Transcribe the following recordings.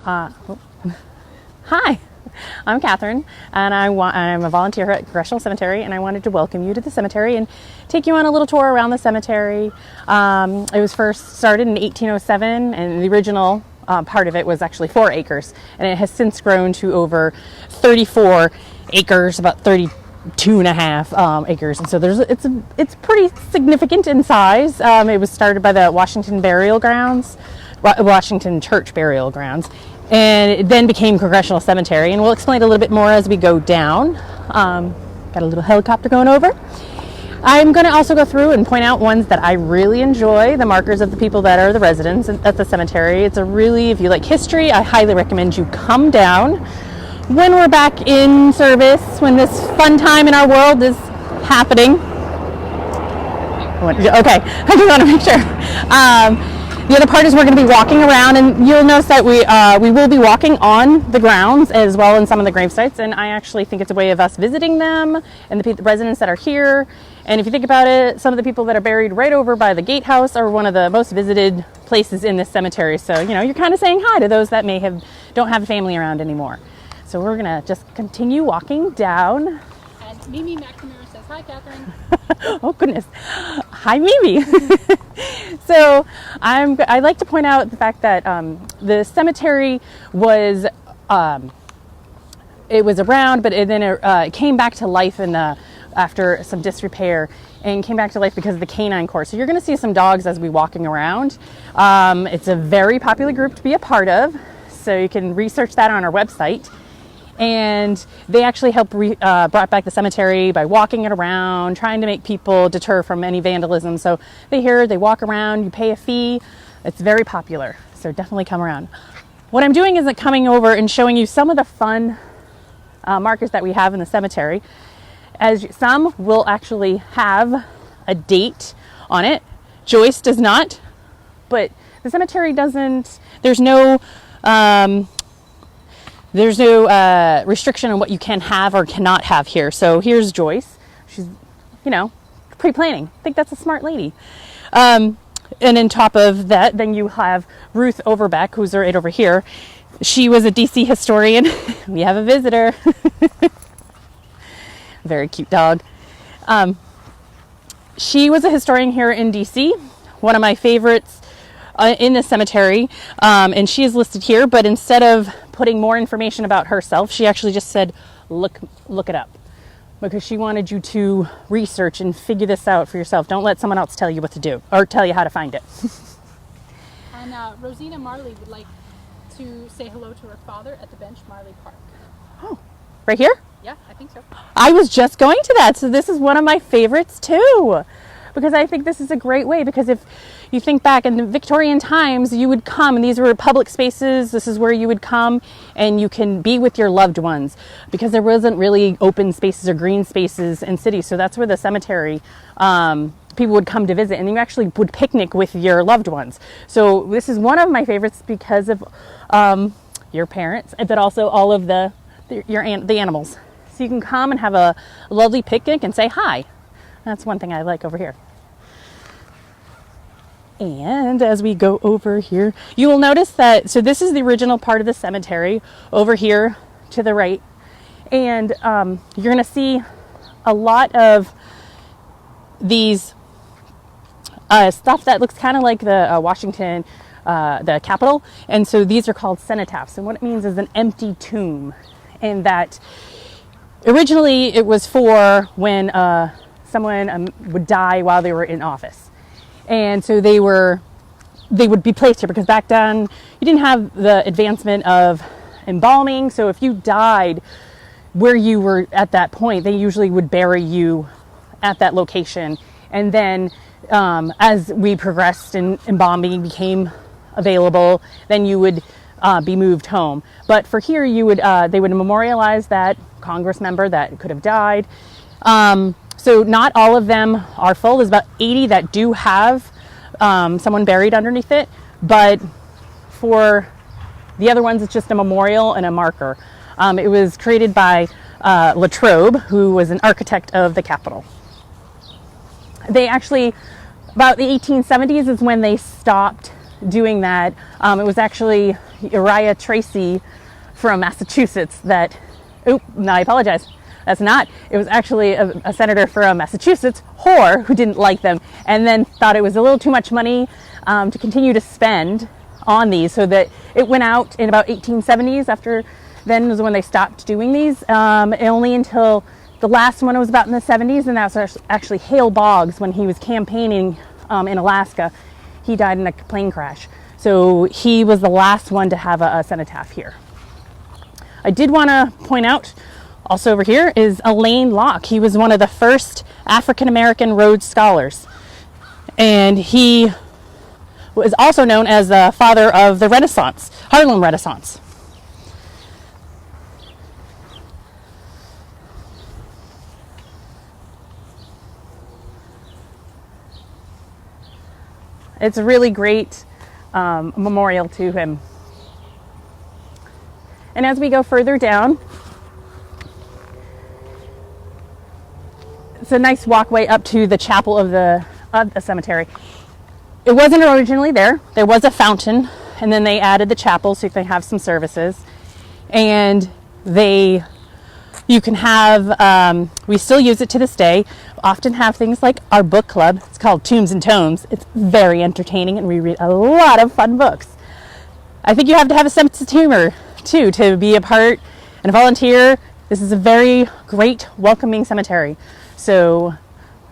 Hi, I'm Catherine, and I'm a volunteer here at Congressional Cemetery, and I wanted to welcome you to the cemetery and take you on a little tour around the cemetery. It was first started in 1807, and the original part of it was actually 4 acres, and it has since grown to over 34 acres, about 32 and a half acres, and so it's pretty significant in size. It was started by the Washington Church burial grounds, and it then became Congressional Cemetery, and we'll explain a little bit more as we go down. Got a little helicopter going over. I'm going to also go through and point out ones that I really enjoy, the markers of the people that are the residents at the cemetery. It's a really, if you like history, I highly recommend you come down when we're back in service, when this fun time in our world is happening. Okay, I just want to make sure. The other part is we're going to be walking around, and you'll notice that we will be walking on the grounds as well in some of the grave sites, and I actually think it's a way of us visiting them and the residents that are here. And if you think about it, some of the people that are buried right over by the gatehouse are one of the most visited places in this cemetery. So, you know, you're kind of saying hi to those that don't have family around anymore. So we're going to just continue walking down. And Mimi McNamara says, hi, Catherine. Oh, goodness. Hi, Mimi. So I like to point out the fact that the cemetery was it was around, but then it came back to life after some disrepair, and came back to life because of the canine corps. So you're going to see some dogs as we're walking around. It's a very popular group to be a part of, so you can research that on our website. And they actually helped brought back the cemetery by walking it around, trying to make people deter from any vandalism. So they walk around, you pay a fee. It's very popular, so definitely come around. What I'm doing is coming over and showing you some of the fun markers that we have in the cemetery. As some will actually have a date on it. Joyce does not, but the cemetery doesn't. There's no restriction on what you can have or cannot have here. So here's Joyce. She's, pre-planning. I think that's a smart lady. And on top of that, then you have Ruth Overbeck, who's right over here. She was a DC historian. We have a visitor. Very cute dog. She was a historian here in DC. One of my favorites in the cemetery, and she is listed here, but instead of putting more information about herself, she actually just said, look it up, because she wanted you to research and figure this out for yourself. Don't let someone else tell you what to do or tell you how to find it. And Rosina Marley would like to say hello to her father at the bench, Marley Park. Oh, right here? Yeah, I think so. I was just going to that, so this is one of my favorites too, because I think this is a great way, because if you think back in the Victorian times, you would come, and these were public spaces. This is where you would come and you can be with your loved ones, because there wasn't really open spaces or green spaces in cities. So that's where the cemetery, people would come to visit, and you actually would picnic with your loved ones. So this is one of my favorites because of your parents, but also all of the animals. So you can come and have a lovely picnic and say hi. That's one thing I like over here. And as we go over here, you will notice that, so this is the original part of the cemetery over here to the right. And you're going to see a lot of these stuff that looks kind of like the Washington, the Capitol. And so these are called cenotaphs. And what it means is an empty tomb. And that originally it was for when someone would die while they were in office. And so they would be placed here, because back then you didn't have the advancement of embalming. So if you died where you were at that point, they usually would bury you at that location. And then as we progressed and embalming became available, then you would be moved home. But for here, they would memorialize that Congress member that could have died. So not all of them are full. There's about 80 that do have someone buried underneath it. But for the other ones, it's just a memorial and a marker. It was created by Latrobe, who was an architect of the Capitol. They actually, about the 1870s is when they stopped doing that. It was actually Uriah Tracy from Massachusetts that, oh, no, I apologize. That's not. It was actually a senator from Massachusetts, Hoare, who didn't like them and then thought it was a little too much money to continue to spend on these, so that it went out in about 1870s. After then was when they stopped doing these, only until the last one was about in the 70s, and that's actually Hale Boggs when he was campaigning in Alaska. He died in a plane crash. So he was the last one to have a cenotaph here. I did want to point out also over here is Elaine Locke. He was one of the first African-American Rhodes Scholars. And he was also known as the father of the Renaissance, Harlem Renaissance. It's a really great memorial to him. And as we go further down, it's a nice walkway up to the chapel of the cemetery. It wasn't originally there. There was a fountain, and then they added the chapel so you can have some services. And you can have, we still use it to this day, often have things like our book club. It's called Tombs and Tomes. It's very entertaining, and we read a lot of fun books. I think you have to have a sense of humor too to be a part and volunteer. This is a very great, welcoming cemetery. So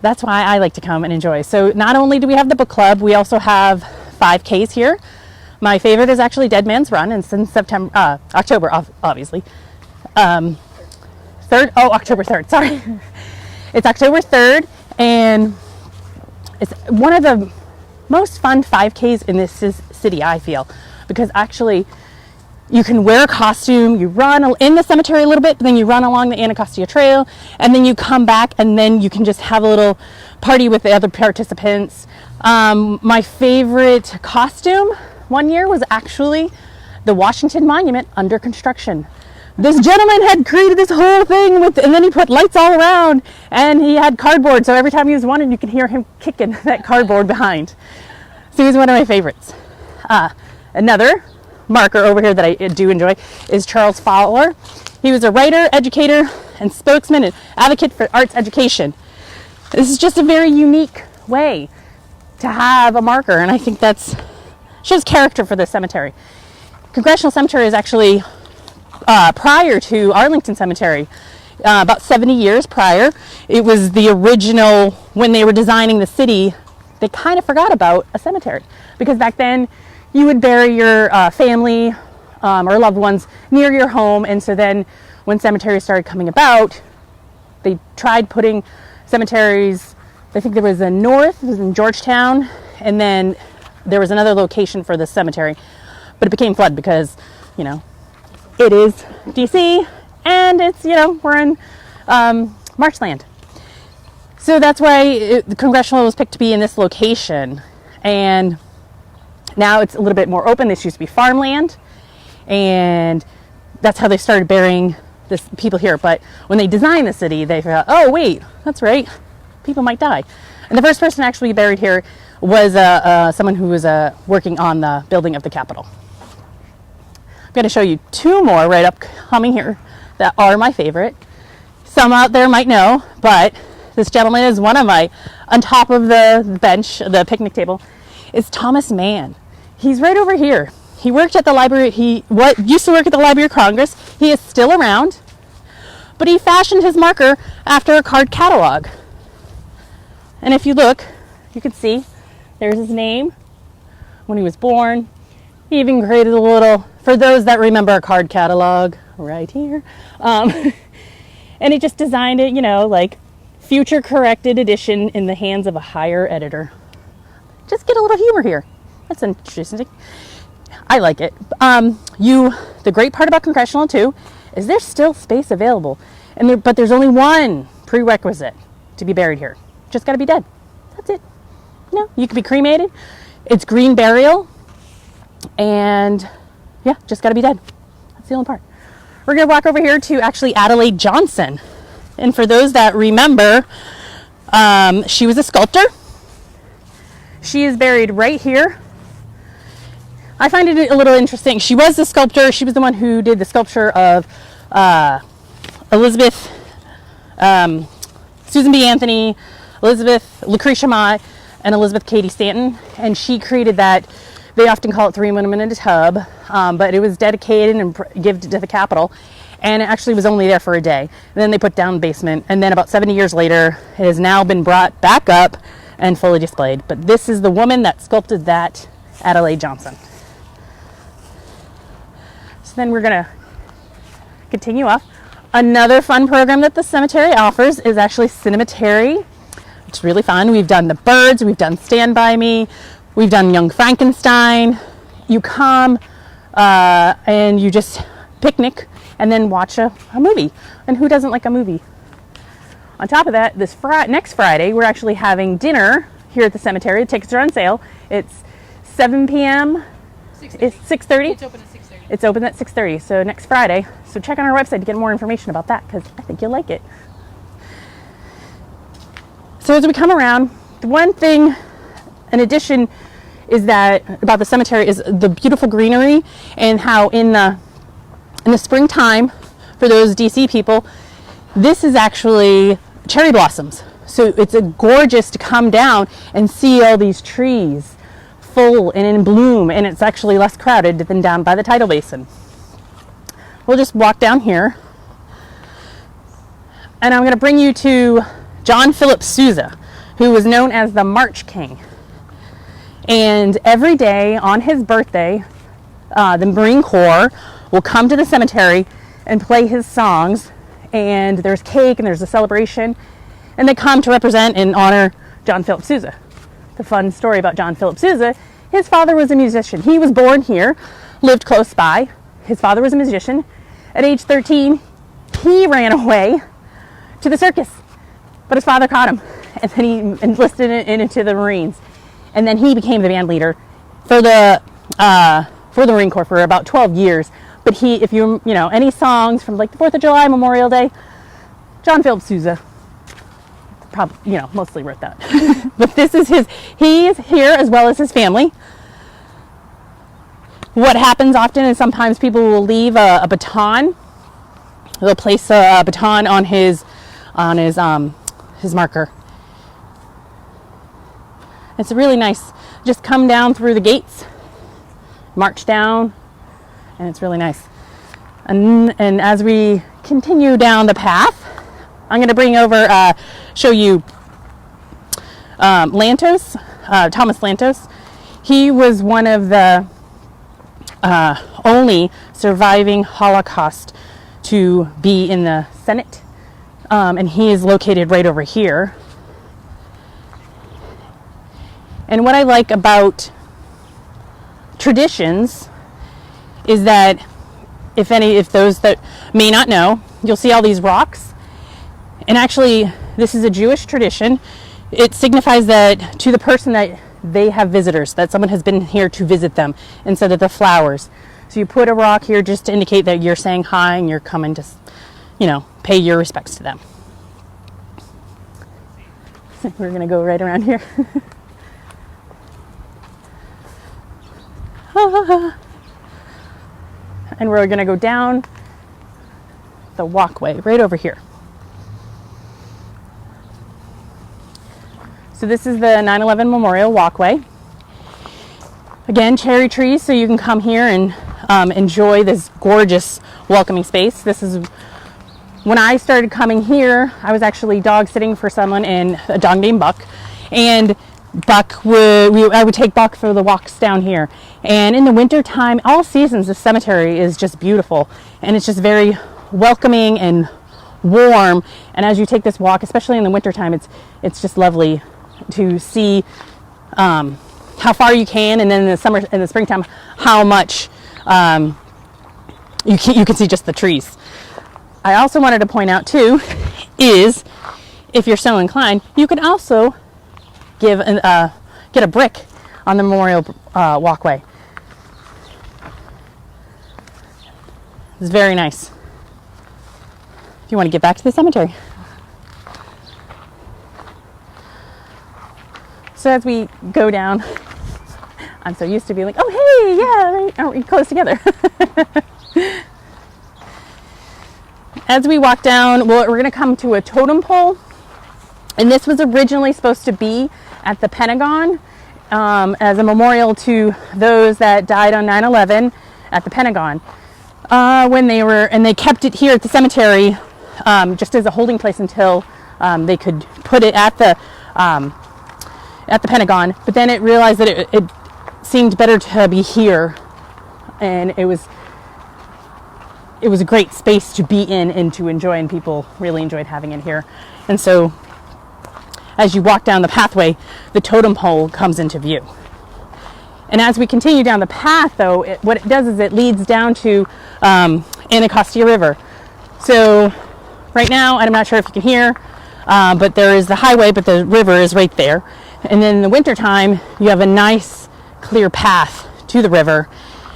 that's why I like to come and enjoy. So not only do we have the book club, we also have 5Ks here. My favorite is actually Dead Man's Run, and since October, obviously. October 3rd, sorry. It's October 3rd, and it's one of the most fun 5Ks in this city, I feel, because actually you can wear a costume, you run in the cemetery a little bit, then you run along the Anacostia Trail, and then you come back, and then you can just have a little party with the other participants. My favorite costume one year was actually the Washington Monument under construction. This gentleman had created this whole thing and then he put lights all around, and he had cardboard, so every time he was wanted, you could hear him kicking that cardboard behind. So he's one of my favorites. Another marker over here that I do enjoy is Charles Fowler. He was a writer, educator, and spokesman and advocate for arts education. This is just a very unique way to have a marker, and I think that's shows character for the cemetery. Congressional Cemetery is actually prior to Arlington Cemetery, about 70 years prior. It was the original, when they were designing the city, they kind of forgot about a cemetery, because back then you would bury your family or loved ones near your home. And so then when cemeteries started coming about, they tried putting cemeteries, I think there was a north, it was in Georgetown, and then there was another location for the cemetery, but it became flood because, you know, it is DC, and it's, you know, we're in marshland. So that's why the Congressional was picked to be in this location. And now it's a little bit more open. This used to be farmland, and that's how they started burying people here. But when they designed the city, they thought, oh wait, that's right, people might die. And the first person actually buried here was someone who was working on the building of the Capitol. I'm going to show you two more right upcoming here that are my favorite. Some out there might know, but this gentleman is one of my, on top of the bench, the picnic table, is Thomas Mann. He's right over here. He worked at the library, used to work at the Library of Congress. He is still around, but he fashioned his marker after a card catalog. And if you look, you can see there's his name, when he was born. He even created a little, for those that remember a card catalog, right here. And he just designed it, you know, like future corrected edition in the hands of a higher editor. Just get a little humor here. That's interesting. I like it. The great part about Congressional too is there's still space available, but there's only one prerequisite to be buried here. Just got to be dead. That's it. No, you can be cremated. It's green burial, and yeah, just got to be dead. That's the only part. We're going to walk over here to actually Adelaide Johnson, and for those that remember, she was a sculptor. She is buried right here I find it a little interesting. She was the sculptor. She was the one who did the sculpture of Elizabeth, Susan B. Anthony, Elizabeth Lucretia Mott, and Elizabeth Cady Stanton. And she created that. They often call it 3 Women in a Tub, but it was dedicated and given to the Capitol. And it actually was only there for a day. And then they put down the basement. And then about 70 years later, it has now been brought back up and fully displayed. But this is the woman that sculpted that, Adelaide Johnson. So then we're going to continue off. Another fun program that the cemetery offers is actually Cinematary. It's really fun. We've done The Birds, we've done Stand By Me, we've done Young Frankenstein. You come and you just picnic and then watch a movie. And who doesn't like a movie? On top of that, next Friday, we're actually having dinner here at the cemetery. The tickets are on sale. It's 7 p.m. 6:30. It's 6:30? It's open at 6:30. It's open at 6:30, so next Friday. So check on our website to get more information about that, because I think you'll like it. So as we come around, the one thing, in addition, is that about the cemetery is the beautiful greenery, and how in the springtime, for those DC people, this is actually cherry blossoms. So it's gorgeous to come down and see all these trees full and in bloom, and it's actually less crowded than down by the tidal basin. We'll just walk down here, and I'm going to bring you to John Philip Sousa, who was known as the March King. And every day on his birthday, the Marine Corps will come to the cemetery and play his songs, and there's cake and there's a celebration, and they come to represent and honor John Philip Sousa. The fun story about John Philip Sousa, his father was a musician. He was born here, lived close by. His father was a musician. At age 13, he ran away to the circus, but his father caught him, and then he enlisted into the Marines. And then he became the band leader for the Marine Corps for about 12 years. But if you know, any songs from like the 4th of July, Memorial Day, John Philip Sousa probably, mostly wrote that. But this is he's here as well as his family. What happens often is sometimes people will leave a baton. They'll place a baton on his marker. It's really nice. Just come down through the gates, march down, and it's really nice. And as we continue down the path, I'm going to bring over, show you Lantos, Thomas Lantos. He was one of the only surviving Holocaust to be in the Senate, and he is located right over here. And what I like about traditions is that if those that may not know, you'll see all these rocks. And actually, this is a Jewish tradition. It signifies that to the person that they have visitors, that someone has been here to visit them, instead of the flowers. So you put a rock here just to indicate that you're saying hi and you're coming to, pay your respects to them. So we're going to go right around here. And we're going to go down the walkway right over here. So this is the 9/11 Memorial Walkway. Again, cherry trees, so you can come here and enjoy this gorgeous welcoming space. This is when I started coming here. I was actually dog sitting for someone, and a dog named Buck, and I would take Buck for the walks down here. And in the winter time, all seasons, the cemetery is just beautiful, and it's just very welcoming and warm. And as you take this walk, especially in the winter time, it's just lovely to see how far you can, and then in the springtime, how much you can see just the trees. I also wanted to point out too is, if you're so inclined, you can also get a brick on the memorial walkway. It's very nice if you want to get back to the cemetery. So as we go down, I'm so used to being like, oh Hey, yeah, right. Aren't we close together? As we walk down, well, we're going to come to a totem pole. And this was originally supposed to be at the Pentagon as a memorial to those that died on 9/11 at the Pentagon. And they kept it here at the cemetery just as a holding place until they could put it at the Pentagon. But then it realized that it seemed better to be here, and it was a great space to be in and to enjoy, and people really enjoyed having it here. And so as you walk down the pathway, the totem pole comes into view. And as we continue down the path, though, what it does is it leads down to Anacostia River. So right now, I'm not sure if you can hear, but there is the highway, but the river is right there. And then in the wintertime, you have a nice, clear path to the river.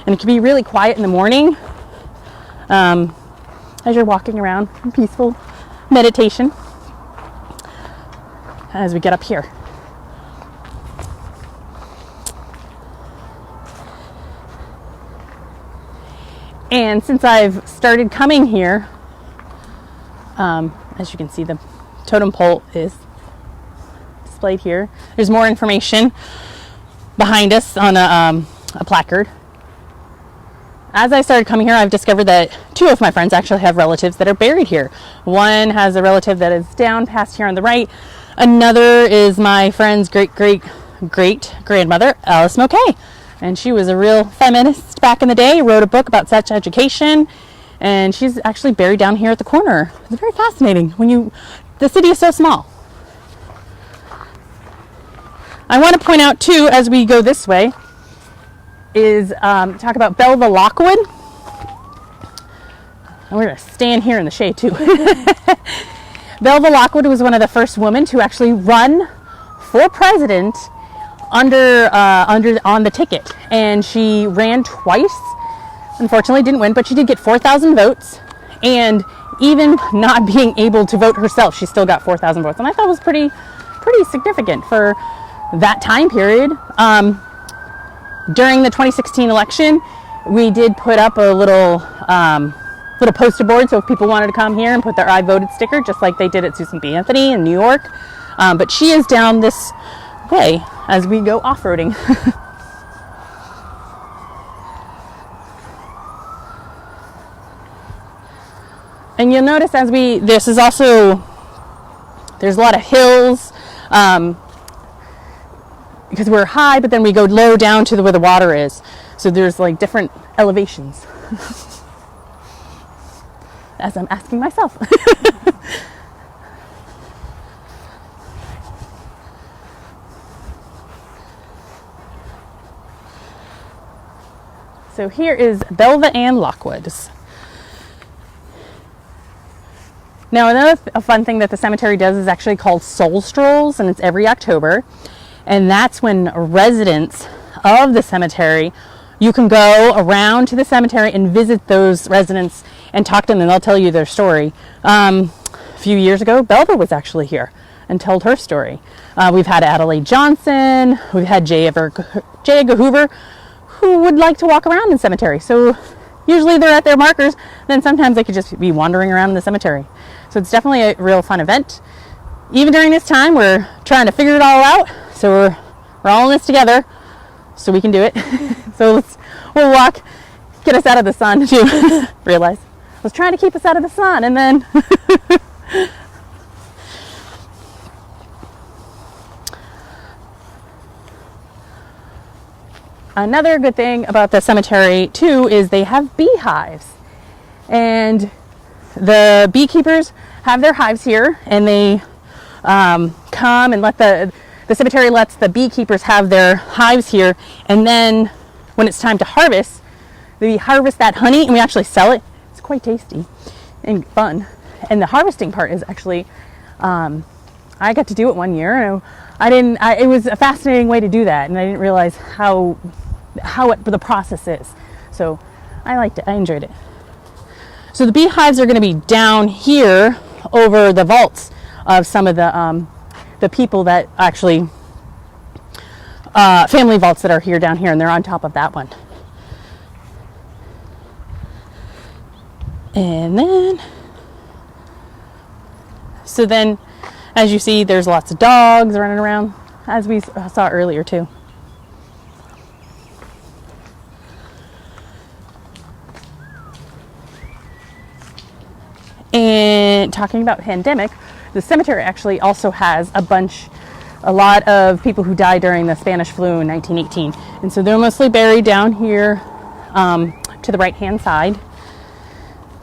And it can be really quiet in the morning as you're walking around in peaceful meditation as we get up here. And since I've started coming here, as you can see, the totem pole is displayed here. There's more information behind us on a placard. As I started coming here, I've discovered that two of my friends actually have relatives that are buried here. One has a relative that is down past here on the right. Another is my friend's great-great-great-grandmother, Alice Mulcahy. And she was a real feminist back in the day, wrote a book about sex education, and she's actually buried down here at the corner. It's very fascinating. The city is so small. I want to point out too, as we go this way, is talk about Belva Lockwood. And we're going to stand here in the shade too. Belva Lockwood was one of the first women to actually run for president on the ticket, and she ran twice. Unfortunately, didn't win, but she did get 4,000 votes. And even not being able to vote herself, she still got 4,000 votes, and I thought it was pretty significant for that time period. During the 2016 election, we did put up a little poster board, so if people wanted to come here and put their I voted sticker, just like they did at Susan B. Anthony in New York. But she is down this way as we go off-roading. And you'll notice there's a lot of hills, because we're high, but then we go low down to where the water is. So there's like different elevations. As I'm asking myself. So here is Belva Ann Lockwood's. Now a fun thing that the cemetery does is actually called Soul Strolls, and it's every October. And that's when residents of the cemetery, you can go around to the cemetery and visit those residents and talk to them, and they'll tell you their story. A few years ago, Belva was actually here and told her story. We've had Adelaide Johnson, we've had J. Edgar Hoover, who would like to walk around in the cemetery. So usually they're at their markers, then sometimes they could just be wandering around in the cemetery. So it's definitely a real fun event. Even during this time, we're trying to figure it all out. So we're all in this together, so we can do it. So we'll walk, get us out of the sun to realize I was trying to keep us out of the sun, and then another good thing about the cemetery too is they have beehives, and the beekeepers have their hives here, and they come and let the cemetery lets the beekeepers have their hives here, and then when it's time to harvest, we harvest that honey and we actually sell it. It's quite tasty and fun. And the harvesting part is actually, I got to do it one year. It was a fascinating way to do that, and I didn't realize how the process is. So I liked it. I enjoyed it. So the beehives are going to be down here over the vaults of some of the people that actually family vaults that are here down here, and they're on top of that one. And then, so then, as you see, there's lots of dogs running around, as we saw earlier too. And talking about pandemic, the cemetery actually also has a lot of people who died during the Spanish flu in 1918. And so they're mostly buried down here to the right-hand side.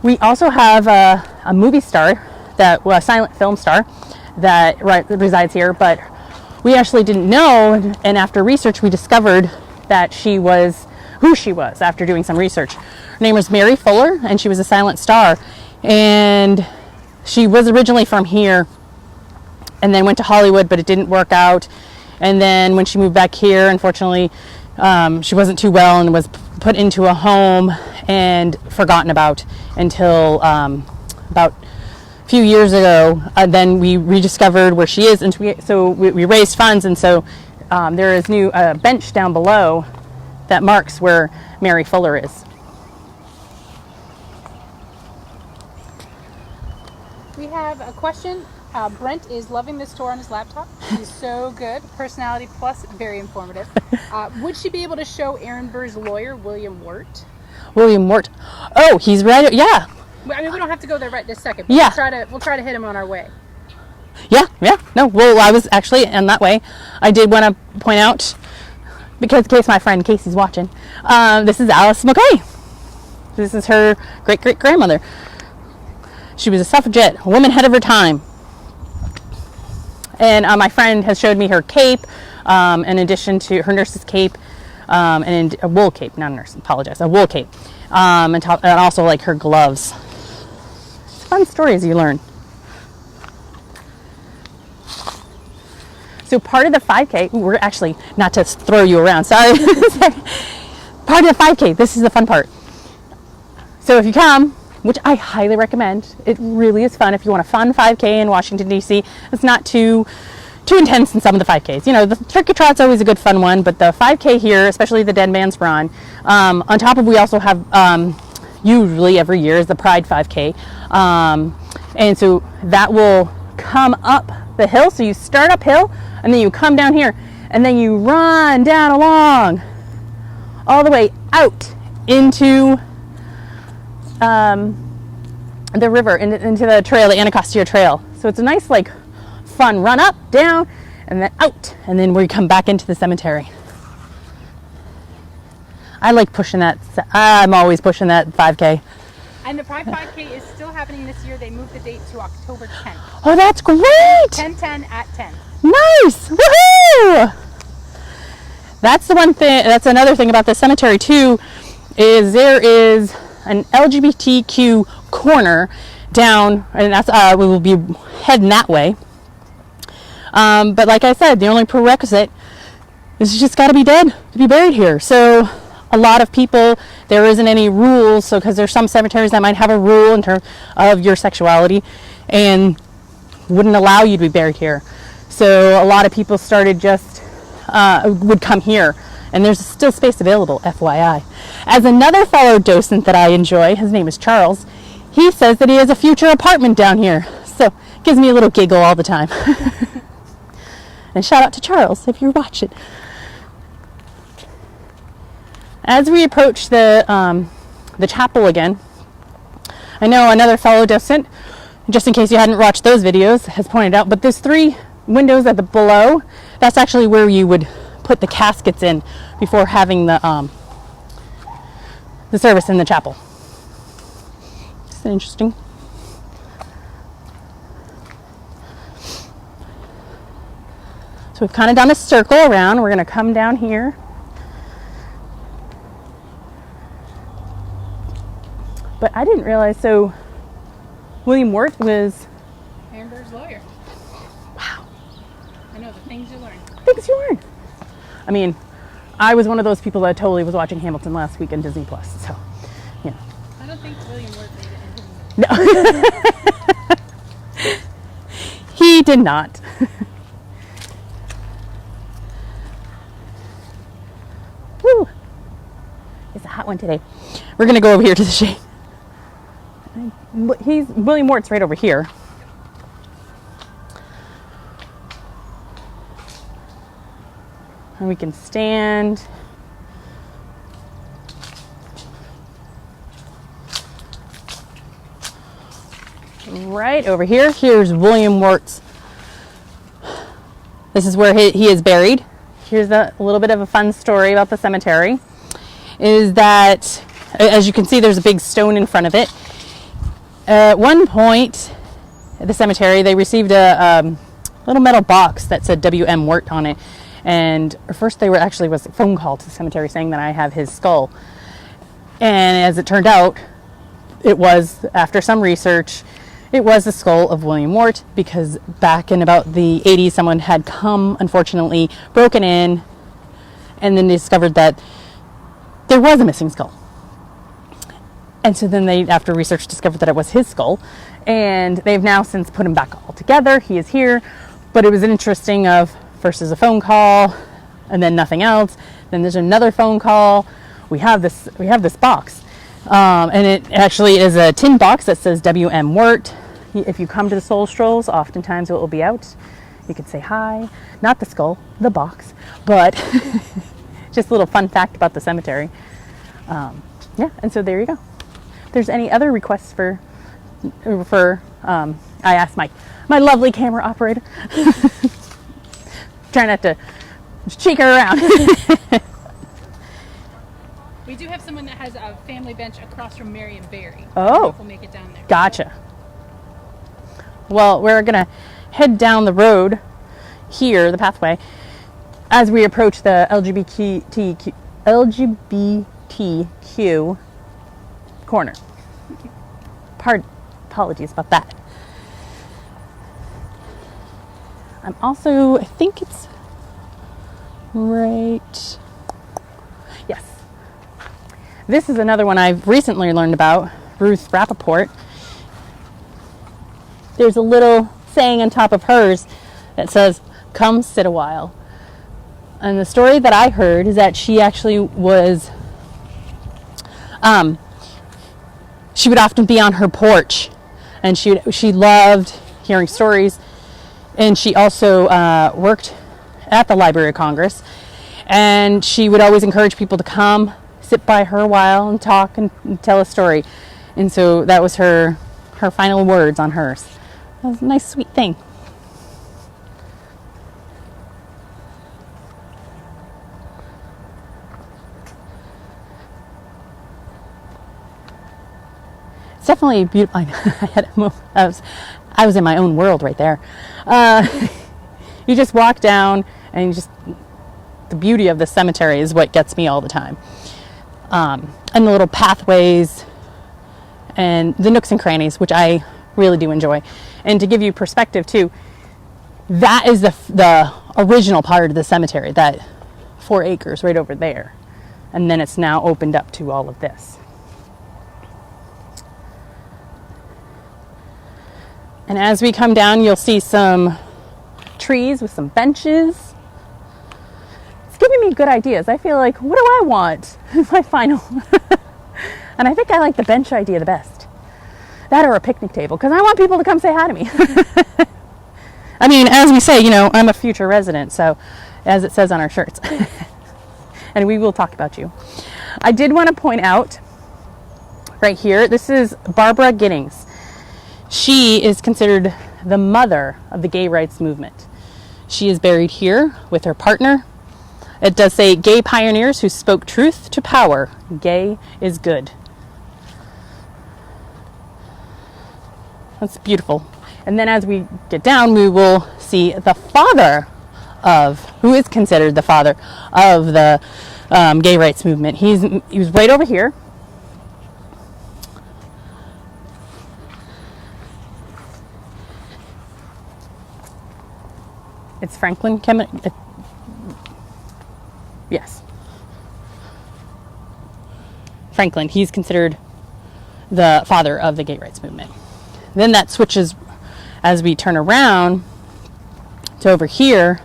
We also have a movie star, a silent film star, that resides here, but we actually didn't know, and after research we discovered that who she was after doing some research. Her name was Mary Fuller, and she was a silent star, and she was originally from here and then went to Hollywood, but it didn't work out. And then when she moved back here, unfortunately, she wasn't too well and was put into a home and forgotten about until about a few years ago. Then we rediscovered where she is, and we raised funds, and so there is a bench down below that marks where Mary Fuller is. We have a question. Brent is loving this tour on his laptop. He's so good. Personality plus, very informative. Would she be able to show Aaron Burr's lawyer, William Wirt? William Wirt. Oh, he's right. Yeah. I mean, we don't have to go there right this second. But Yeah. We'll try to hit him on our way. Yeah. No, well, I was actually in that way. I did want to point out, because in case my friend Casey's watching, this is Alice McKay. This is her great-great-grandmother. She was a suffragette, a woman ahead of her time. And my friend has showed me her cape, in addition to her nurse's cape, and a wool cape, not a nurse, apologize, a wool cape, and also like her gloves. It's fun stories you learn. So part of the 5K, we're actually, not to throw you around, sorry. Part of the 5K, this is the fun part. So if you come, which I highly recommend, it really is fun if you want a fun 5K in Washington, D.C. It's not too intense in some of the 5Ks. You know, the Turkey Trot's always a good fun one, but the 5K here, especially the Dead Man's Run, on top of we also have, usually every year is the Pride 5K. And so that will come up the hill. So you start uphill, and then you come down here, and then you run down along all the way out into the river, into the trail, the Anacostia Trail. So it's a nice, like, fun run up, down, and then out, and then we come back into the cemetery. I like pushing that. I'm always pushing that 5K. And the Pride 5K is still happening this year. They moved the date to October 10th. Oh, that's great! 10/10 at 10. Nice! Woohoo! That's the one thing. That's another thing about the cemetery too, is there is an LGBTQ corner down, and that's we will be heading that way. But like I said, the only prerequisite is you just got to be dead to be buried here. So a lot of people, there isn't any rules. So because there's some cemeteries that might have a rule in terms of your sexuality and wouldn't allow you to be buried here. So a lot of people started just would come here. And there's still space available, FYI. As another fellow docent that I enjoy, his name is Charles, he says that he has a future apartment down here. So it gives me a little giggle all the time. And shout out to Charles if you're watching. As we approach the chapel again, I know another fellow docent, just in case you hadn't watched those videos, has pointed out, but there's 3 windows at the below. That's actually where you would put the caskets in before having the service in the chapel. It's interesting. So we've kind of done a circle around. We're going to come down here. But I didn't realize, so William Wirt was Aaron Burr's lawyer. Wow. I know, the things you learn. Things you learn. I mean, I was one of those people that totally was watching Hamilton last week on Disney Plus. So, you know. I don't think William Wirt made it into No. He did not. Woo. It's a hot one today. We're going to go over here to the shade. William Mort's right over here. And we can stand. Right over here. Here's William Mort's. This is where he is buried. Here's a little bit of a fun story about the cemetery. Is that, as you can see, there's a big stone in front of it. At one point at the cemetery, they received a little metal box that said W.M. Wirt on it. And first was a phone call to the cemetery saying that I have his skull. And as it turned out, it was, after some research, it was the skull of William Wirt, because back in about the 80s, someone had come, unfortunately, broken in, and then discovered that there was a missing skull. And so then they, after research, discovered that it was his skull, and they've now since put him back all together. He is here, but it was interesting of, first is a phone call, and then nothing else. Then there's another phone call. We have this box, and it actually is a tin box that says W.M. Wirt. If you come to the Soul Strolls, oftentimes it will be out. You could say hi, not the skull, the box, but just a little fun fact about the cemetery. Yeah, and so there you go. If there's any other requests for I asked my lovely camera operator. Try not to cheek her around. We do have someone that has a family bench across from Marion Barry. Oh, we'll make it down there. Gotcha. Well, we're gonna head down the road here, the pathway, as we approach the LGBTQ corner. Apologies about that. I'm also, I think it's right. Yes. This is another one I've recently learned about, Ruth Rappaport. There's a little saying on top of hers that says, "Come sit a while." And the story that I heard is that she actually was, she would often be on her porch, and she loved hearing stories. And she also worked at the Library of Congress, and she would always encourage people to come sit by her a while and talk and tell a story. And so that was her final words on hers. That was a nice, sweet thing. It's definitely beautiful. I was in my own world right there. You just walk down, and the beauty of the cemetery is what gets me all the time. And the little pathways and the nooks and crannies, which I really do enjoy. And to give you perspective too, that is the original part of the cemetery, that 4 acres right over there. And then it's now opened up to all of this. And as we come down, you'll see some trees with some benches. It's giving me good ideas. I feel like, what do I want? My final. And I think I like the bench idea the best. That or a picnic table, because I want people to come say hi to me. I mean, as we say, I'm a future resident, so as it says on our shirts. And we will talk about you. I did want to point out right here, this is Barbara Giddings. She is considered the mother of the gay rights movement. She is buried here with her partner. It does say, "Gay pioneers who spoke truth to power. Gay is good." That's beautiful. And then as we get down, we will see the father who is considered the father of the gay rights movement. He was right over here. It's Franklin yes. Franklin, he's considered the father of the gay rights movement. Then that switches as we turn around to over here.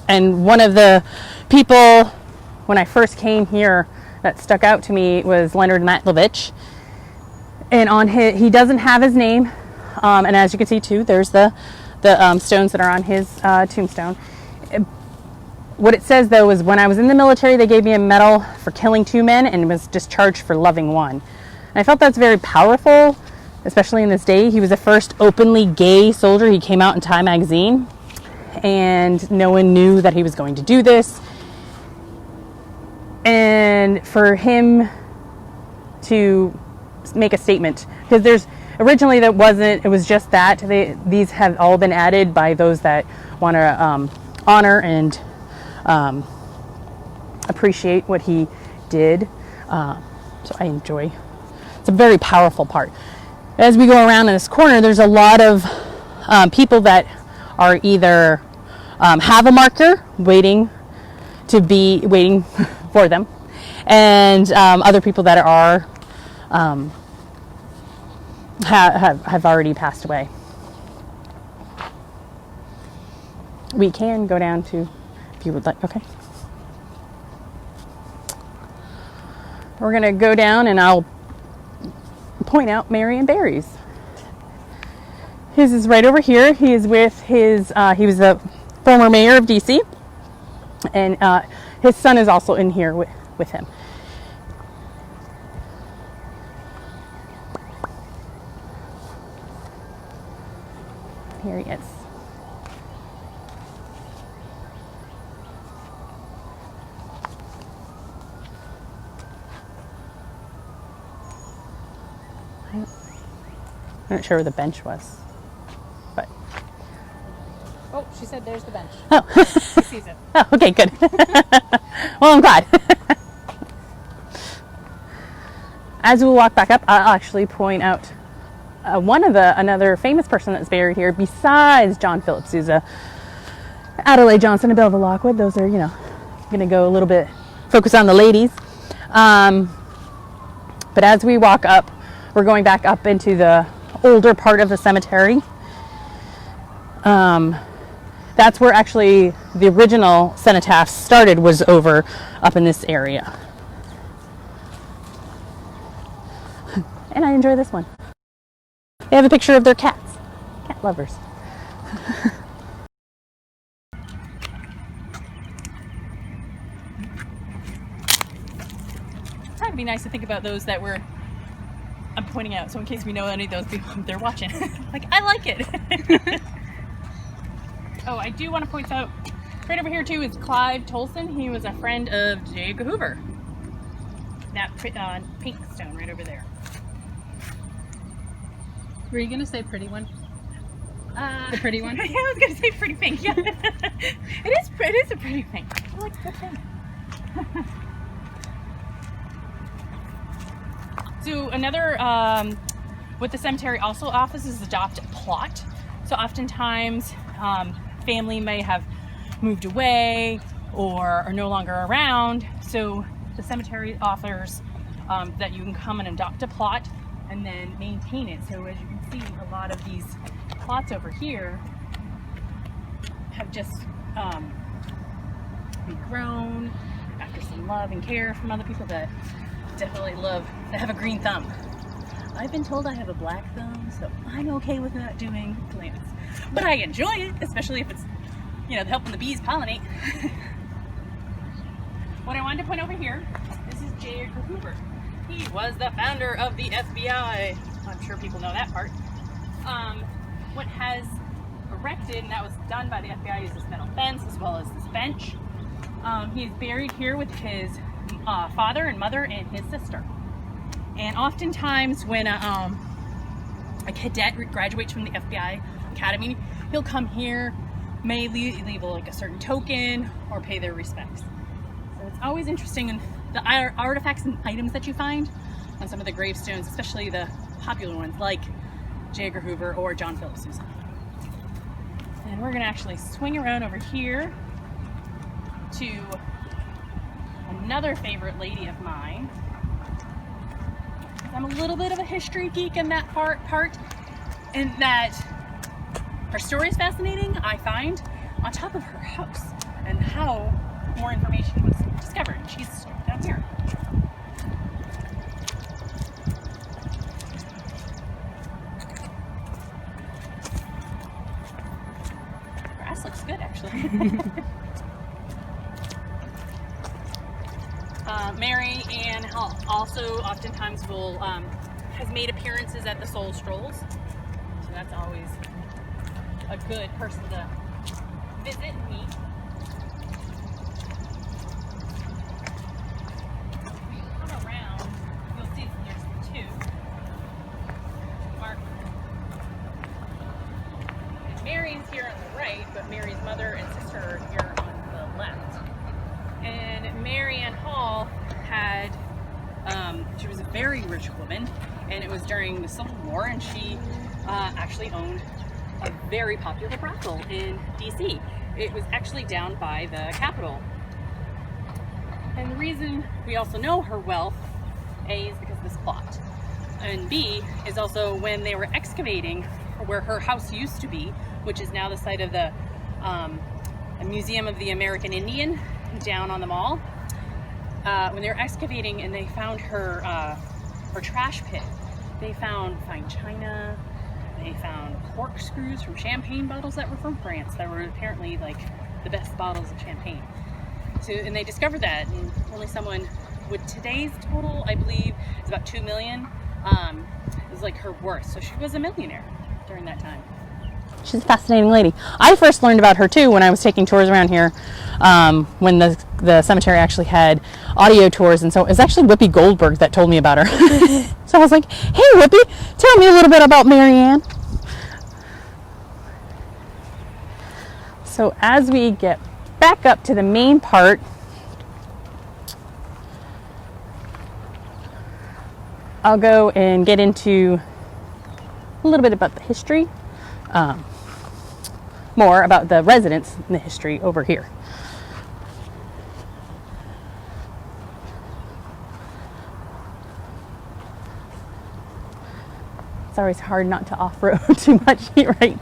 And one of the people, when I first came here, that stuck out to me was Leonard Matlovich. And on he doesn't have his name. And as you can see too, there's the stones that are on his tombstone. What it says though is, when I was in the military, they gave me a medal for killing 2 men and was discharged for loving 1. And I felt that's very powerful, especially in this day. He was the first openly gay soldier. He came out in Time magazine, and no one knew that he was going to do this. And for him to make a statement, because there's originally that wasn't, it was just that these have all been added by those that want to honor and appreciate what he did. So I enjoy, it's a very powerful part. As we go around in this corner, there's a lot of people that are either have a marker waiting for them, and other people that are have already passed away. We can go down to, if you would like. Okay. We're going to go down and I'll point out Marion Barry's. His is right over here. He is with his, he was the former mayor of DC, and his son is also in here with him. Here he is. I'm not sure where the bench was, but. Oh, she said there's the bench. Oh. She sees it. Oh, okay, good. Well, I'm glad. As we walk back up, I'll actually point out another famous person that's buried here besides John Philip Sousa, Adelaide Johnson, and Belva Lockwood. Those are, going to go a little bit, focus on the ladies. But as we walk up, we're going back up into the older part of the cemetery. That's where actually the original cenotaph started, was over up in this area. And I enjoy this one. They have a picture of their cats. Cat lovers. It's trying to be nice to think about those that I'm pointing out, so in case we know any of those people, they're watching. Like, I like it. Oh, I do want to point out, right over here too is Clive Tolson. He was a friend of J. Edgar Hoover. That pink stone right over there. Were you going to say pretty one? The pretty one? Yeah, I was going to say pretty pink. Yeah. It is a pretty pink. I like the pink. So another, what the cemetery also offers is adopt a plot. So oftentimes family may have moved away or are no longer around. So the cemetery offers that you can come and adopt a plot and then maintain it. So as you can see, a lot of these plots over here have just regrown after some love and care from other people that definitely love, that have a green thumb. I've been told I have a black thumb, so I'm okay with not doing plants. But I enjoy it, especially if it's, helping the bees pollinate. What I wanted to point over here, this is J. Edgar Hoover. He was the founder of the FBI. I'm sure people know that part. What has erected, and that was done by the FBI, is this metal fence as well as this bench. He is buried here with his father and mother and his sister. And oftentimes when a cadet graduates from the FBI Academy, he'll come here, may leave like a certain token or pay their respects. So it's always interesting, and the artifacts and items that you find on some of the gravestones, especially the popular ones like J. Edgar Hoover or John Philip Sousa. And we're gonna actually swing around over here to another favorite lady of mine. I'm a little bit of a history geek in that part, and that her story is fascinating, I find, on top of her house and how more information was discovered. She's down here. Mary Ann also oftentimes will has made appearances at the Soul Strolls, so that's always a good person to visit and meet. If you come around, you'll see that there's two markers. And Mary's here on the right, but Mary's mother and sister are here on the left. And Mary Ann Hall had, she was a very rich woman, and it was during the Civil War, and she actually owned a very popular brothel in DC. It was actually down by the Capitol. And the reason we also know her wealth, A, is because of this plot, and B, is also when they were excavating where her house used to be, which is now the site of the Museum of the American Indian down on the mall. When they were excavating and they found her trash pit, they found fine china, they found corkscrews from champagne bottles that were from France that were apparently like the best bottles of champagne. So, and they discovered that, and only someone with today's total, I believe, is about 2 million, is like her worth. So she was a millionaire during that time. She's a fascinating lady. I first learned about her too when I was taking tours around here, when the cemetery actually had audio tours, and so it was actually Whoopi Goldberg that told me about her. So I was like, hey Whoopi, tell me a little bit about Mary Ann. So as we get back up to the main part, I'll go and get into a little bit about the history. More about the residents and the history over here. It's always hard not to off-road too much, right?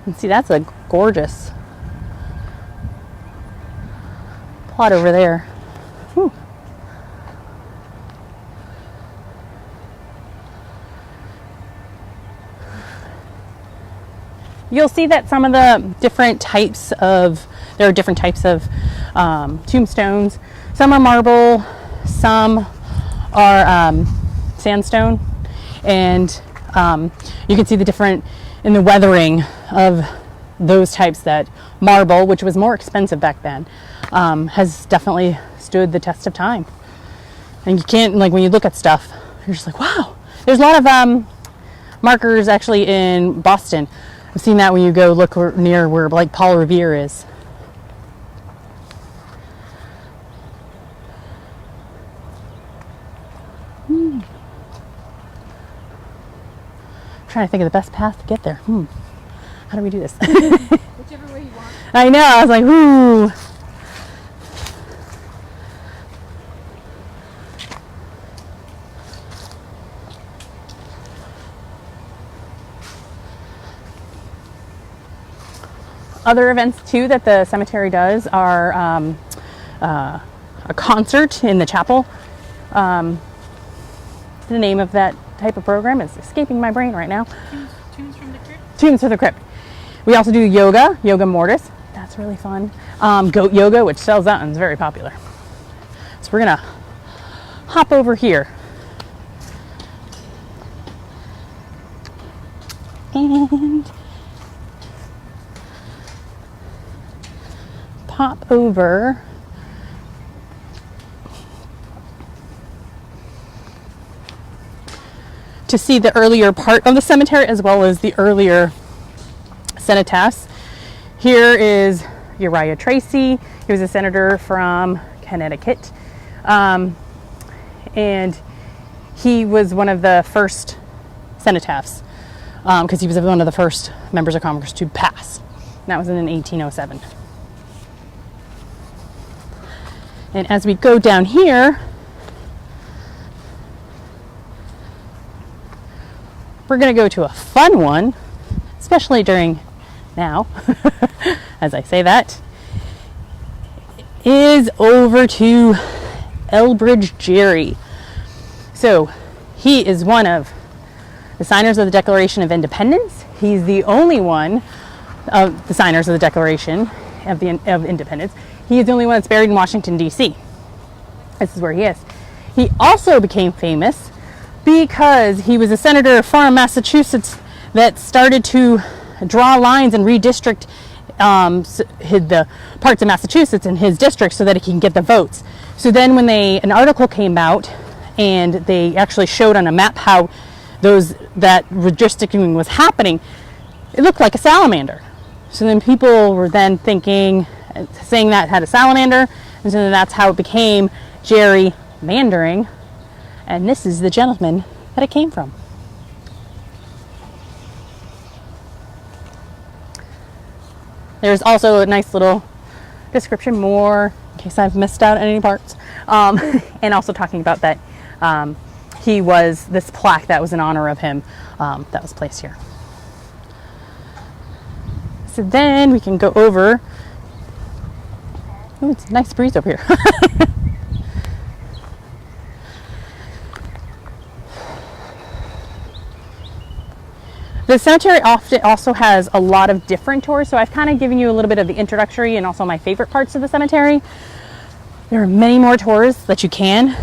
And see, that's a gorgeous plot over there. Whew. You'll see that some of the different types of, there are different types of tombstones. Some are marble, some are sandstone, and you can see the different in the weathering of those types. That marble, which was more expensive back then, has definitely stood the test of time. And you can't, like, when you look at stuff, you're just like, wow. There's a lot of markers actually in Boston. I've seen that when you go look near where like Paul Revere is. Trying to think of the best path to get there. How do we do this? Whichever way you want. I know, I was like, ooh. Other events too that the cemetery does are a concert in the chapel. The name of that type of program is escaping my brain right now. Tunes from the Crypt? Tunes from the Crypt. We also do yoga mortis. That's really fun. Goat yoga, which sells out and is very popular. So we're gonna hop over here. And pop over to see the earlier part of the cemetery as well as the earlier cenotaphs. Here is Uriah Tracy. He was a senator from Connecticut, and he was one of the first cenotaphs because he was one of the first members of Congress to pass. And that was in 1807. And as we go down here, we're going to go to a fun one, especially during now, as I say that, is over to Elbridge Gerry. So he is one of the signers of the Declaration of Independence. He's the only one of the signers of the Declaration of Independence. He is the only one that's buried in Washington, D.C. This is where he is. He also became famous because he was a senator from Massachusetts that started to draw lines and redistrict the parts of Massachusetts in his district so that he can get the votes. So then when an article came out and they actually showed on a map how that redistricting was happening, it looked like a salamander. So then people were then saying that had a salamander, and so then that's how it became gerrymandering. And this is the gentleman that it came from. There's also a nice little description more in case I've missed out any parts. And also talking about that he was this plaque that was in honor of him that was placed here. So then we can go over. Oh, it's a nice breeze over here. The cemetery often also has a lot of different tours, so I've kind of given you a little bit of the introductory and also my favorite parts of the cemetery. There are many more tours that you can.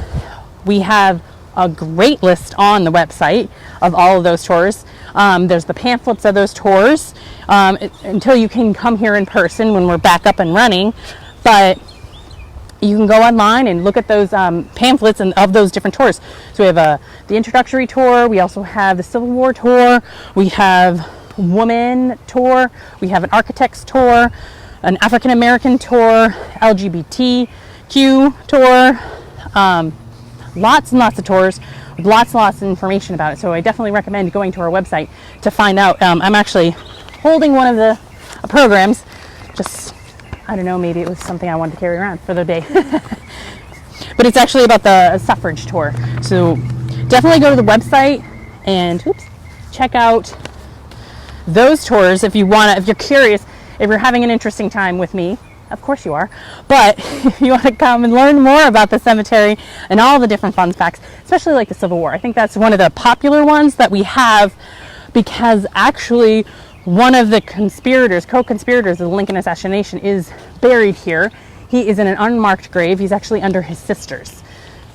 We have a great list on the website of all of those tours. There's the pamphlets of those tours until you can come here in person when we're back up and running, but you can go online and look at those pamphlets and of those different tours. So we have the introductory tour. We also have the Civil War tour. We have woman tour. We have an architect's tour, an African American tour, LGBTQ tour. Lots and lots of tours with lots and lots of information about it. So I definitely recommend going to our website to find out. I'm actually holding one of the programs. Just, I don't know, maybe it was something I wanted to carry around for the day. But it's actually about the suffrage tour. So definitely go to the website and check out those tours if you want to, if you're curious, if you're having an interesting time with me. Of course you are. But if you want to come and learn more about the cemetery and all the different fun facts, especially like the Civil War. I think that's one of the popular ones that we have because actually one of the co-conspirators of the Lincoln assassination is buried here. He is in an unmarked grave. He's actually under his sisters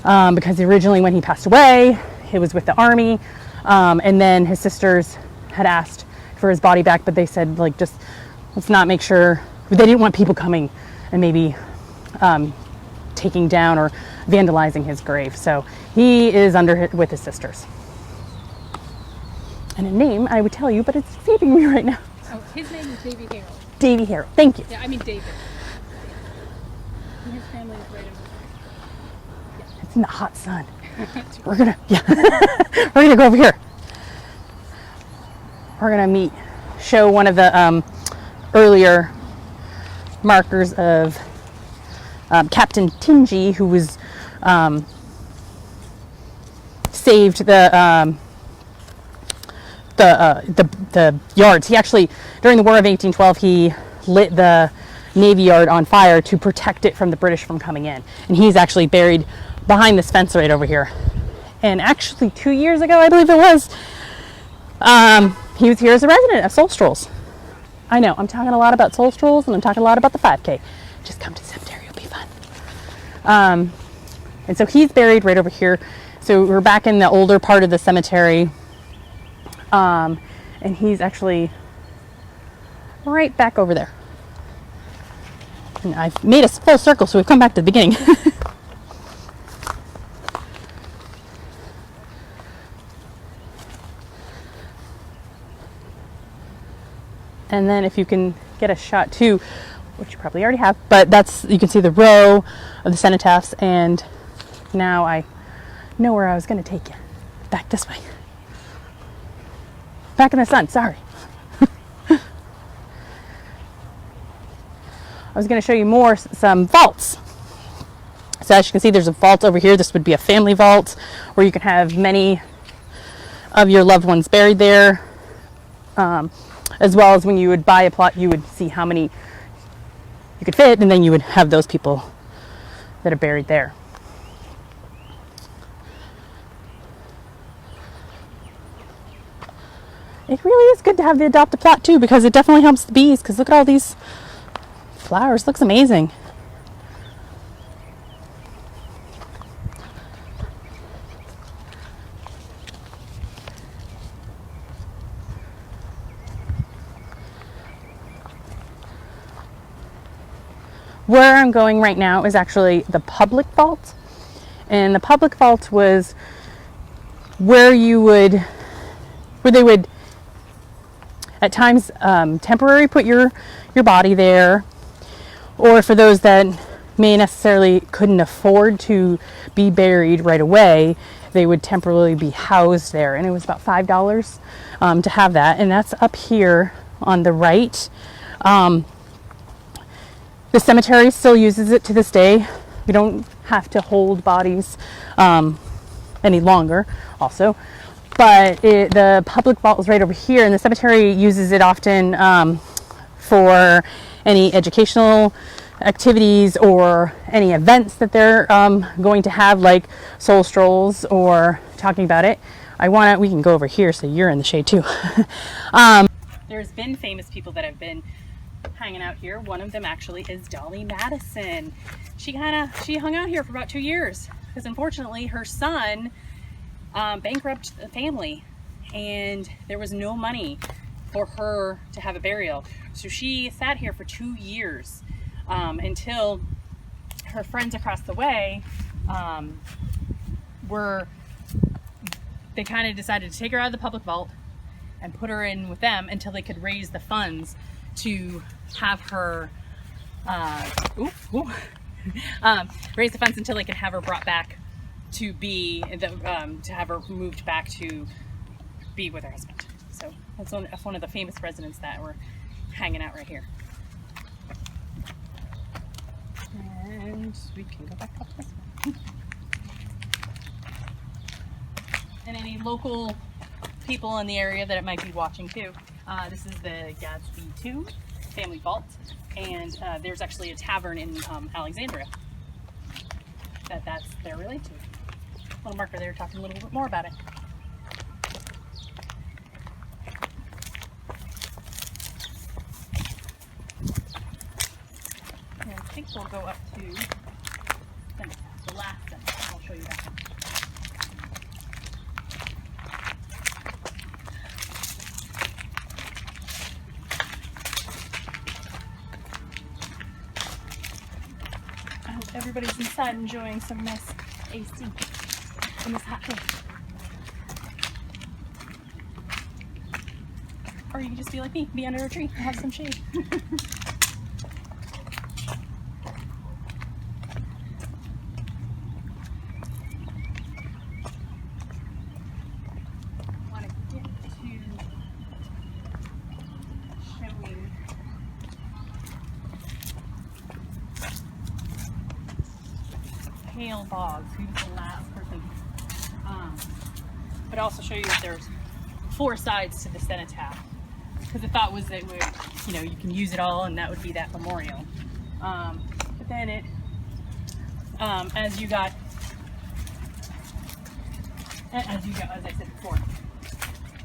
because originally when he passed away, he was with the army, and then his sisters had asked for his body back, but they said, like, just let's not make sure. They didn't want people coming and maybe taking down or vandalizing his grave. So he is with his sisters. And a name I would tell you, but it's escaping me right now. Oh, his name is Davy Harold. Davy Harold. Thank you. Yeah, I mean David. And his family is right in the It's in the hot sun. We're gonna go over here. We're gonna show one of the earlier markers of Captain Tingy, who was saved the yards. He actually, during the War of 1812, he lit the Navy Yard on fire to protect it from the British from coming in. And he's actually buried behind this fence right over here. And actually 2 years ago, I believe it was, he was here as a resident of Soul Strolls. I know, I'm talking a lot about Soul Strolls and I'm talking a lot about the 5K. Just come to the cemetery, it'll be fun. And so he's buried right over here. So we're back in the older part of the cemetery. And he's actually right back over there. And I've made a full circle, so we've come back to the beginning. And then if you can get a shot too, which you probably already have, but you can see the row of the cenotaphs, and now I know where I was going to take you. Back this way. Back in the sun, sorry. I was going to show you some vaults. So as you can see, there's a vault over here. This would be a family vault where you can have many of your loved ones buried there. As well as when you would buy a plot, you would see how many you could fit, and then you would have those people that are buried there. it really is good to have the adopt a plot too, because it definitely helps the bees, because look at all these flowers. Looks amazing. Where I'm going right now is actually the public vault. And the public vault was where they would at times temporarily put your body there, or for those that may necessarily couldn't afford to be buried right away, they would temporarily be housed there. And it was about $5 to have that. And that's up here on the right. The cemetery still uses it to this day. We don't have to hold bodies any longer also. But the public vault is right over here, and the cemetery uses it often for any educational activities or any events that they're going to have, like soul strolls or talking about it. We can go over here so you're in the shade too. There's been famous people that have been hanging out here. One of them actually is Dolly Madison. She hung out here for about 2 years because unfortunately her son bankrupted the family and there was no money for her to have a burial. So she sat here for 2 years until her friends across the way they kind of decided to take her out of the public vault and put her in with them until they could raise the funds to have her raise the funds until they could have her brought back to to have her moved back to be with her husband. So that's one of the famous residents that were hanging out right here. And we can go back up this way. And any local people in the area that it might be watching too. This is the Gadsby Tomb family vault, and there's actually a tavern in Alexandria that's they're related to. Little marker there talking a little bit more about it. And I think we'll go up to the last sentence. I'll show you that one. Everybody's inside enjoying some nice AC in this hot day. Or you can just be like me, be under a tree and have some shade. Want to get to showing Hale Boggs, who's the last person. But also show you that there's 4 sides to the cenotaph, because the thought was that you can use it all and that would be that memorial. But then as I said before,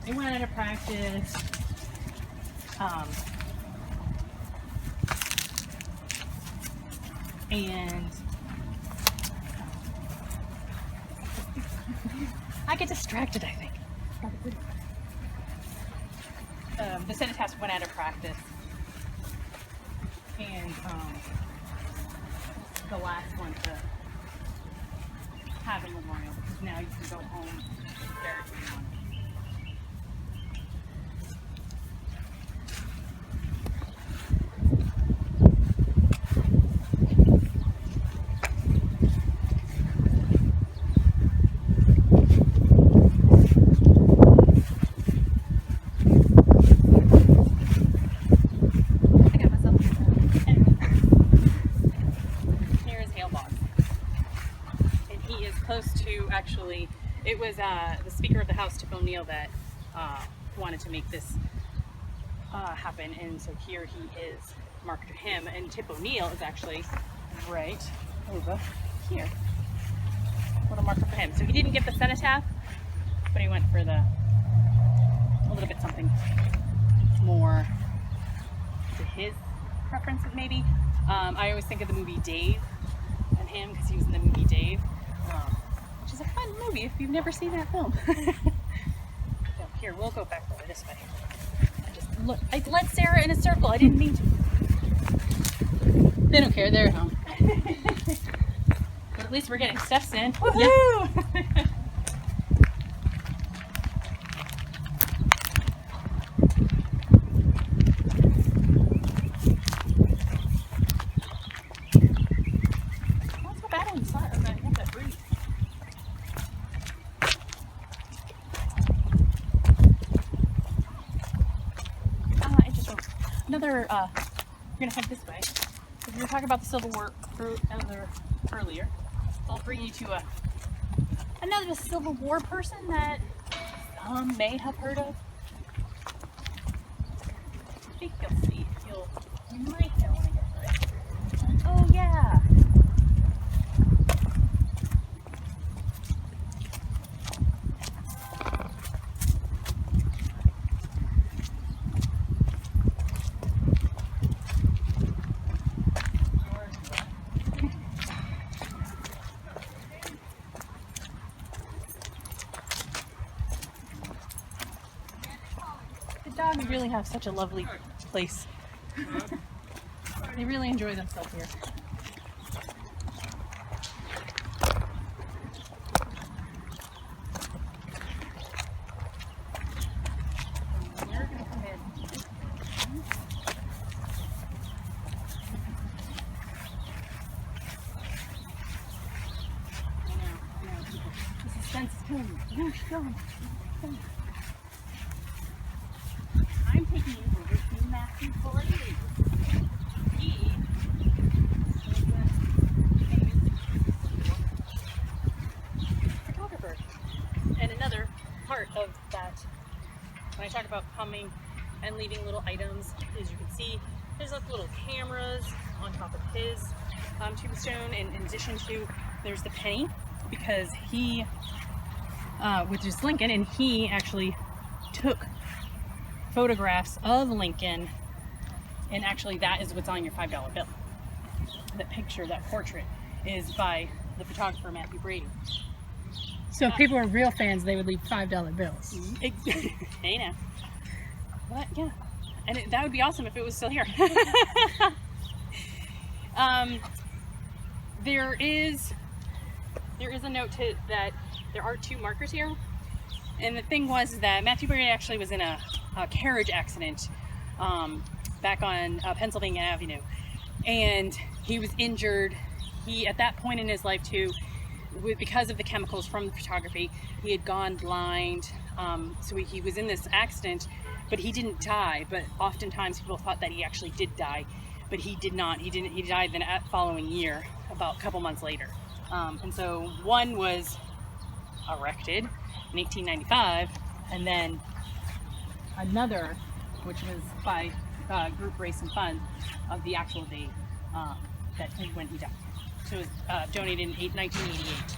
it went out of practice. And I get distracted, I think. The cenotaphs went out of practice, and the last one to have a memorial, because now you can go home and bury where you want. Actually, it was the Speaker of the House, Tip O'Neill, that wanted to make this happen, and so here he is marked to him, and Tip O'Neill is actually right over here. Little marker for him. So he didn't get the cenotaph, but he went for the little bit something more to his preferences, maybe. I always think of the movie Dave and him because he was in the movie Dave, which is a fun movie if you've never seen that film. So here, we'll go back over this way. I led Sarah in a circle. I didn't mean to. They don't care. They're at home. But at least we're getting steps in. Woohoo! Yeah. Not so bad on the side. I have that breeze. Another, we're gonna head this way. If we were talking about the Civil War earlier, I'll bring you to another Civil War person that some may have heard of. I think you'll see. You might know when I get to it. Oh yeah. Dogs really have such a lovely place. They really enjoy themselves here. We're gonna come in. I know. The suspense is killing me. Whoosh, go. I'm taking you over to Matthew Corey. He is a famous photographer. And another part of that, when I talk about coming and leaving little items, as you can see, there's like little cameras on top of his tombstone. And in addition to, there's the penny, because he, which is Lincoln, and he actually took photographs of Lincoln, and actually that is what's on your $5 bill. That picture, that portrait, is by the photographer Matthew Brady. So if people were real fans, they would leave $5 bills. Hey now. But yeah, and that would be awesome if it was still here. There is a note to that there are 2 markers here. And the thing was that Matthew Brady actually was in a carriage accident back on Pennsylvania Avenue, and he was injured. He, at that point in his life too, because of the chemicals from the photography, he had gone blind. So he was in this accident, but he didn't die. But oftentimes people thought that he actually did die, but he did not. He didn't. He died the following year, about a couple months later. And so one was erected in 1895, and then another, which was by Group Race and Fund, of the actual date that when he died. So it was donated in 1988.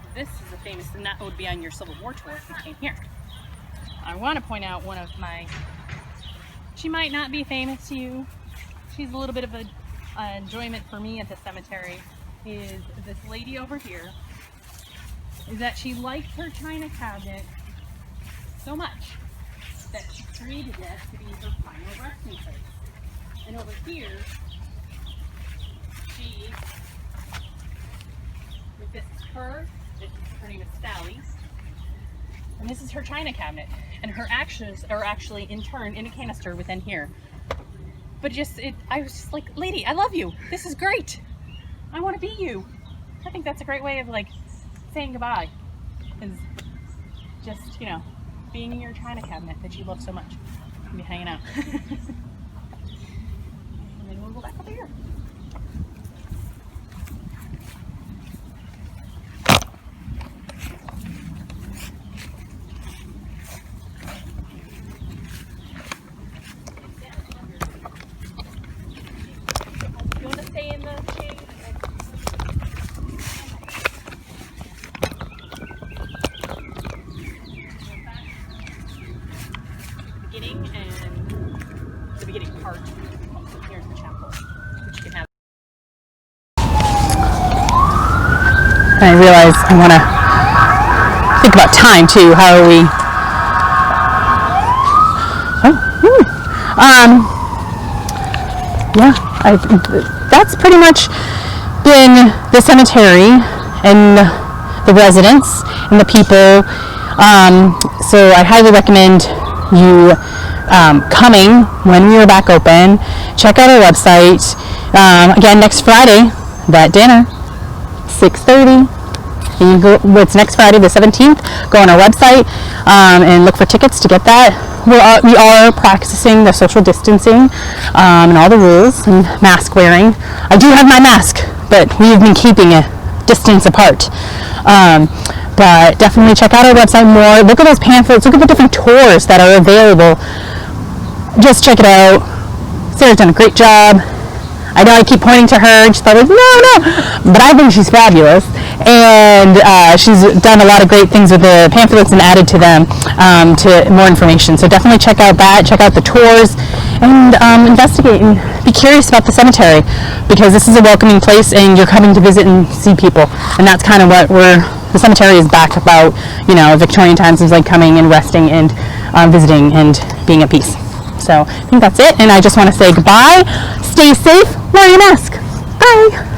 So this is a famous, and that would be on your Civil War tour if you came here. I want to point out one of my, she might not be famous to you, she's a little bit of an enjoyment for me at the cemetery, is this lady over here, is that she liked her china cabinet so much that she created it to be her final resting place. And over here, this is her name is Sally, and this is her china cabinet, and her ashes are actually interned in a canister within here. But I was just like, lady, I love you. This is great. I want to be you. I think that's a great way of like saying goodbye, is just, you know, being in your china cabinet that you love so much and be hanging out. And then we'll go back up here. You want to stay in the shade? And I realize I want to think about time too. How are we? Yeah, that's pretty much been the cemetery and the residents and the people. So I highly recommend you coming when we are back open. Check out our website. Again, next Friday, that dinner, 6:30. You go, it's next Friday, the 17th. Go on our website and look for tickets to get that. We are practicing the social distancing and all the rules and mask wearing. I do have my mask, but we've been keeping a distance apart. But definitely check out our website more. Look at those pamphlets. Look at the different tours that are available. Just check it out. Sarah's done a great job. I know I keep pointing to her and she's probably like, no, but I think she's fabulous. And she's done a lot of great things with the pamphlets and added to them to more information. So definitely check out that, check out the tours, and investigate and be curious about the cemetery, because this is a welcoming place and you're coming to visit and see people. And that's kind of what the cemetery is back about. You know, Victorian times is like coming and resting and visiting and being at peace. So I think that's it. And I just want to say goodbye. Stay safe. Wear your mask. Bye.